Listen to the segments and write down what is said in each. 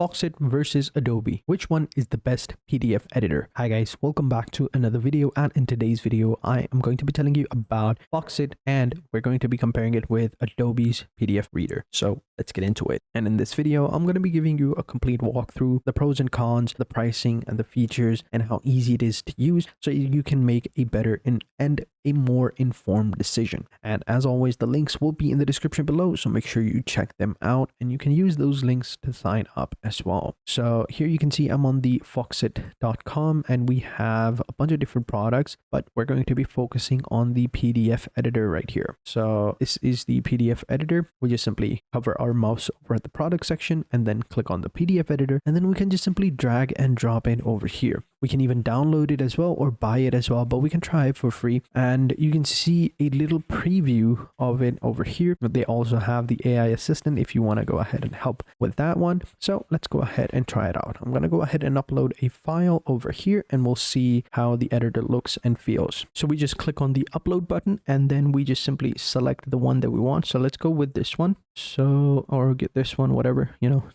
Foxit versus Adobe. Which one is the best PDF editor? Hi guys, welcome back to another video, and in today's video I am going to be telling you about Foxit and we're going to be comparing it with Adobe's PDF reader. So let's get into it. And in this video I'm going to be giving you a complete walkthrough, the pros and cons, the pricing and the features, and how easy it is to use so you can make a better and a more informed decision. And as always, the links will be in the description below, so make sure you check them out and you can use those links to sign up as well. So here you can see I'm on the foxit.com and we have a bunch of different products, but we're going to be focusing on the PDF editor right here. So this is the PDF editor. We just simply hover our mouse over at the product section and then click on the PDF editor, and then we can just simply drag and drop it over here. We can even download it as well or buy it as well, but we can try it for free. And you can see a little preview of it over here. They also have the AI assistant if you want to go ahead and help with that one. So let's go ahead and try it out. I'm going to go ahead and upload a file over here and we'll see how the editor looks and feels. So we just click on the upload button and then we just simply select the one that we want. So let's go with this one. So, or get this one, whatever,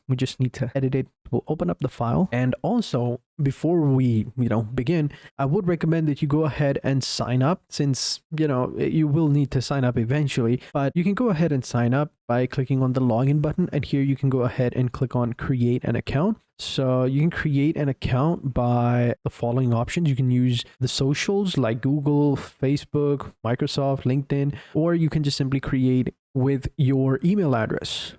we just need to edit it. We'll open up the file. And also before we, begin, I would recommend that you go ahead and sign up, since, you will need to sign up eventually, but you can go ahead and sign up by clicking on the login button. And here you can go ahead and click on create an account. So you can create an account by the following options. You can use the socials like Google, Facebook, Microsoft, LinkedIn, or you can just simply create with your email address.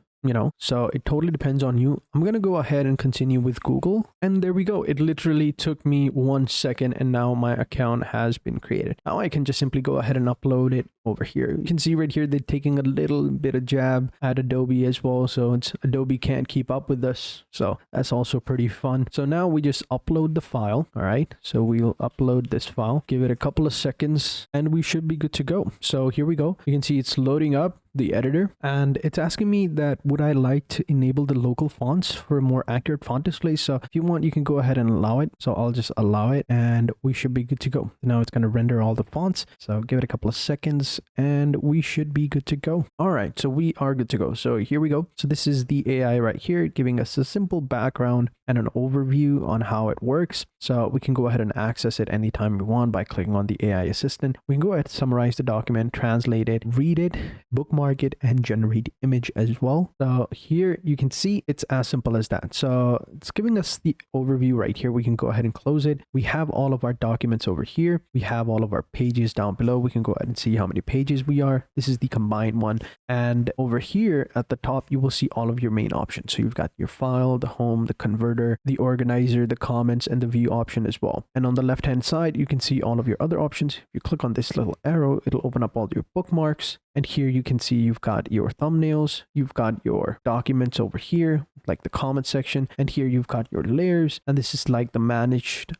So it totally depends on you. I'm going to go ahead and continue with Google. And there we go. It literally took me 1 second and now my account has been created. Now I can just simply go ahead and upload it over here. You can see right here, they're taking a little bit of jab at Adobe as well. So it's Adobe can't keep up with us. So that's also pretty fun. So now we just upload the file. All right. So we'll upload this file, give it a couple of seconds and we should be good to go. So here we go. You can see it's loading up the editor and it's asking me that would I like to enable the local fonts for a more accurate font display. So if you want, you can go ahead and allow it. So I'll just allow it and we should be good to go. Now it's going to render all the fonts. So give it a couple of seconds and we should be good to go. All right, so we are good to go. So here we go. So this is the AI right here, giving us a simple background and an overview on how it works. So we can go ahead and access it anytime we want by clicking on the AI assistant. We can go ahead and summarize the document, translate it, read it, bookmark it, and generate image as well. So here you can see it's as simple as that. So it's giving us the overview right here. We can go ahead and close it. We have all of our documents over here. We have all of our pages down below. We can go ahead and see how many pages we are. This is the combined one. And over here at the top, you will see all of your main options. So you've got your file, the home, the converter, the organizer, the comments, and the view option as well. And on the left hand side, you can see all of your other options. If you click on this little arrow, it'll open up all your bookmarks. And here you can see you've got your thumbnails, you've got your documents over here, like the comment section, and here you've got your layers. And this is like the managed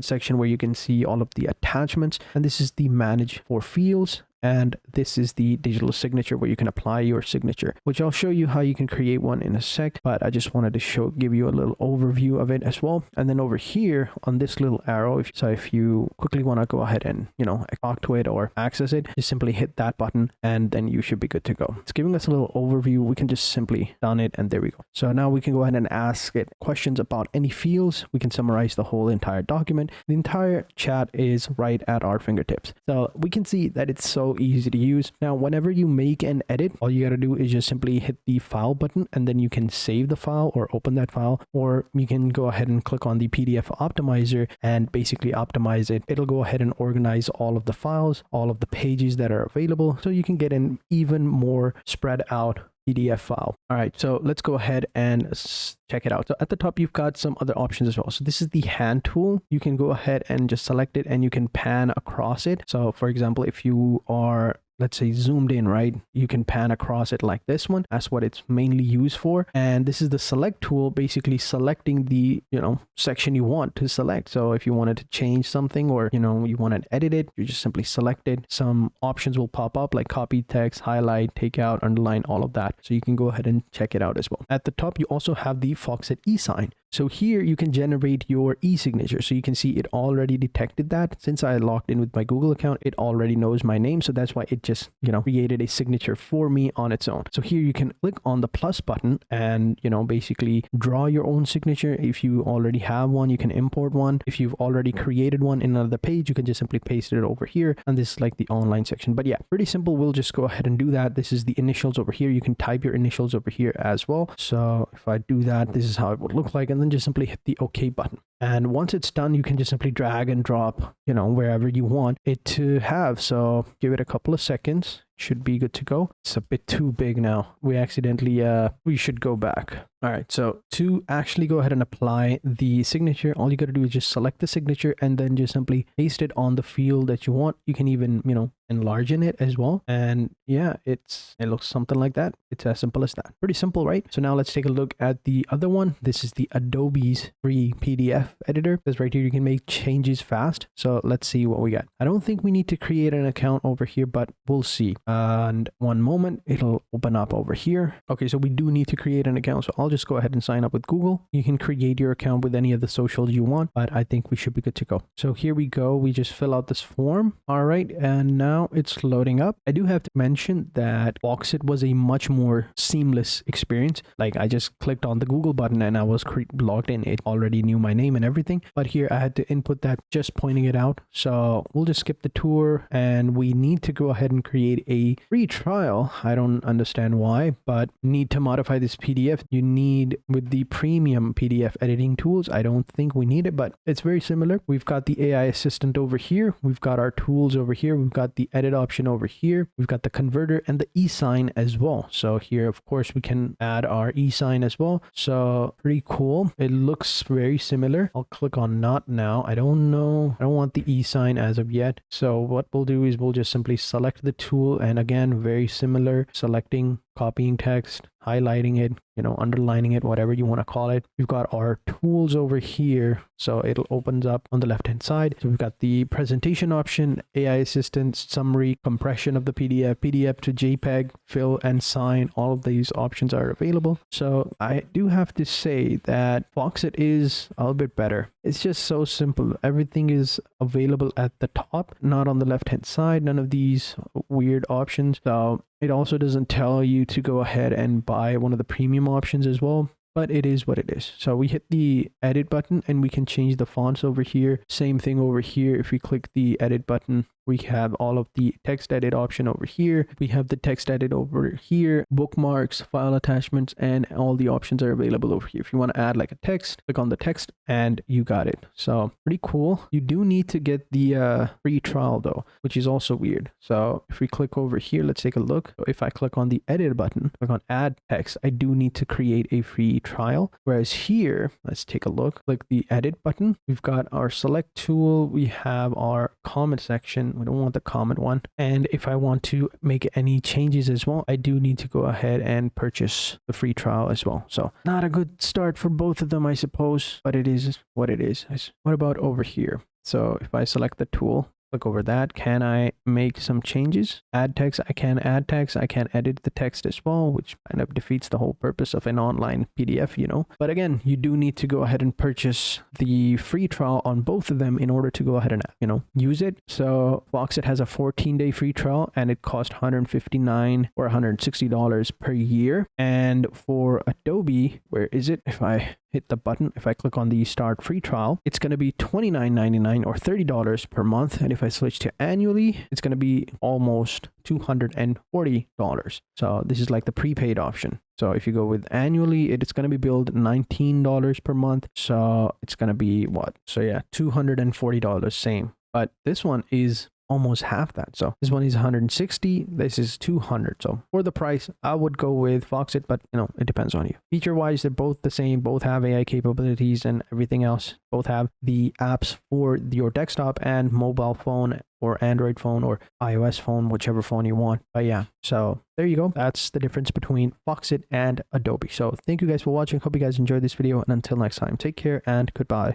section where you can see all of the attachments. And this is the manage for fields. And this is the digital signature where you can apply your signature, which I'll show you how you can create one in a sec, but I just wanted to give you a little overview of it as well. And then over here on this little arrow, if you quickly want to go ahead and, talk to it or access it, just simply hit that button and then you should be good to go. It's giving us a little overview. We can just simply done it and there we go. So now we can go ahead and ask it questions about any fields. We can summarize the whole entire document. The entire chat is right at our fingertips. So we can see that it's so easy to use. Now, whenever you make an edit, all you got to do is just simply hit the file button and then you can save the file or open that file, or you can go ahead and click on the PDF optimizer and basically optimize it. It'll go ahead and organize all of the files, all of the pages that are available, so you can get an even more spread out PDF file. All right, so let's go ahead and check it out. So at the top, you've got some other options as well. So this is the hand tool. You can go ahead and just select it and you can pan across it. So for example, if you are, let's say, zoomed in, right, you can pan across it like this one. That's what it's mainly used for. And this is the select tool, basically selecting the section you want to select. So if you wanted to change something or you want to edit it, you just simply select it. Some options will pop up like copy text, highlight, take out, underline, all of that. So you can go ahead and check it out as well. At the top, you also have the Foxit e-sign. So here you can generate your e-signature. So you can see it already detected that. Since I logged in with my Google account, it already knows my name. So that's why it just, created a signature for me on its own. So here you can click on the plus button and, basically draw your own signature. If you already have one, you can import one. If you've already created one in another page, you can just simply paste it over here. And this is like the online section. But yeah, pretty simple. We'll just go ahead and do that. This is the initials over here. You can type your initials over here as well. So if I do that, this is how it would look like. And then just simply hit the OK button. And once it's done, you can just simply drag and drop, wherever you want it to have. So give it a couple of seconds. Should be good to go. It's a bit too big now. We should go back. All right. So to actually go ahead and apply the signature, all you got to do is just select the signature and then just simply paste it on the field that you want. You can even, enlarge it as well. And yeah, it looks something like that. It's as simple as that. Pretty simple, right? So now let's take a look at the other one. This is the Adobe's free PDF editor. Because right here you can make changes fast. So let's see what we got. I don't think we need to create an account over here, but we'll see. And one moment, it'll open up over here. Okay, so we do need to create an account. So I'll just go ahead and sign up with Google. You can create your account with any of the socials you want, but I think we should be good to go. So here we go. We just fill out this form. All right, and now it's loading up. I do have to mention that Foxit was a much more seamless experience. Like I just clicked on the Google button and I was logged in. It already knew my name and everything. But here I had to input that, just pointing it out. So we'll just skip the tour and we need to go ahead and create a free trial. I don't understand why, but need to modify this PDF. You need with the premium PDF editing tools. I don't think we need it, but it's very similar. We've got the AI assistant over here. We've got our tools over here. We've got the edit option over here. We've got the converter and the e-sign as well. So here, of course, we can add our e-sign as well. So pretty cool. It looks very similar. I'll click on not now. I don't know. I don't want the e-sign as of yet. So what we'll do is we'll just simply select the tool. And again, very similar, selecting, copying text, highlighting it, underlining it, whatever you want to call it. We've got our tools over here. So it'll opens up on the left hand side. So we've got the presentation option, AI assistant, summary, compression of the PDF, PDF to JPEG, fill and sign. All of these options are available. So I do have to say that Foxit is a little bit better. It's just so simple. Everything is available at the top, not on the left hand side. None of these weird options. So it also doesn't tell you to go ahead and buy one of the premium options as well, but it is what it is. So we hit the edit button and we can change the fonts over here. Same thing over here. If we click the edit button, we have all of the text edit option over here. We have the text edit over here, bookmarks, file attachments, and all the options are available over here. If you want to add like a text, click on the text and you got it. So pretty cool. You do need to get the free trial though, which is also weird. So if we click over here, let's take a look. So if I click on the edit button, click on add text, I do need to create a free trial. Whereas here, let's take a look, click the edit button. We've got our select tool. We have our comment section. We don't want the comment one. And if I want to make any changes as well, I do need to go ahead and purchase the free trial as well. So not a good start for both of them, I suppose, but it is what it is. What about over here? So if I select the tool, click over that, can I make some changes? Add text, I can add text. I can edit the text as well, which kind of defeats the whole purpose of an online PDF, But again, you do need to go ahead and purchase the free trial on both of them in order to go ahead and, use it. So Foxit has a 14-day free trial and it costs $159 or $160 per year. And for Adobe, where is it? If I hit the button, if I click on the start free trial, it's going to be $29.99 or $30 per month. And if I switch to annually, it's going to be almost $240. So this is like the prepaid option. So if you go with annually, it's going to be billed $19 per month. So it's going to be what? So yeah, $240, same. But this one is almost half that. So this one is 160, this is 200. So for the price, I would go with Foxit, but it depends on you. Feature wise, they're both the same. Both have AI capabilities and everything else. Both have the apps for your desktop and mobile phone or Android phone or iOS phone, whichever phone you want. But yeah, so there you go. That's the difference between Foxit and Adobe. So thank you guys for watching. Hope you guys enjoyed this video, and until next time, take care and goodbye.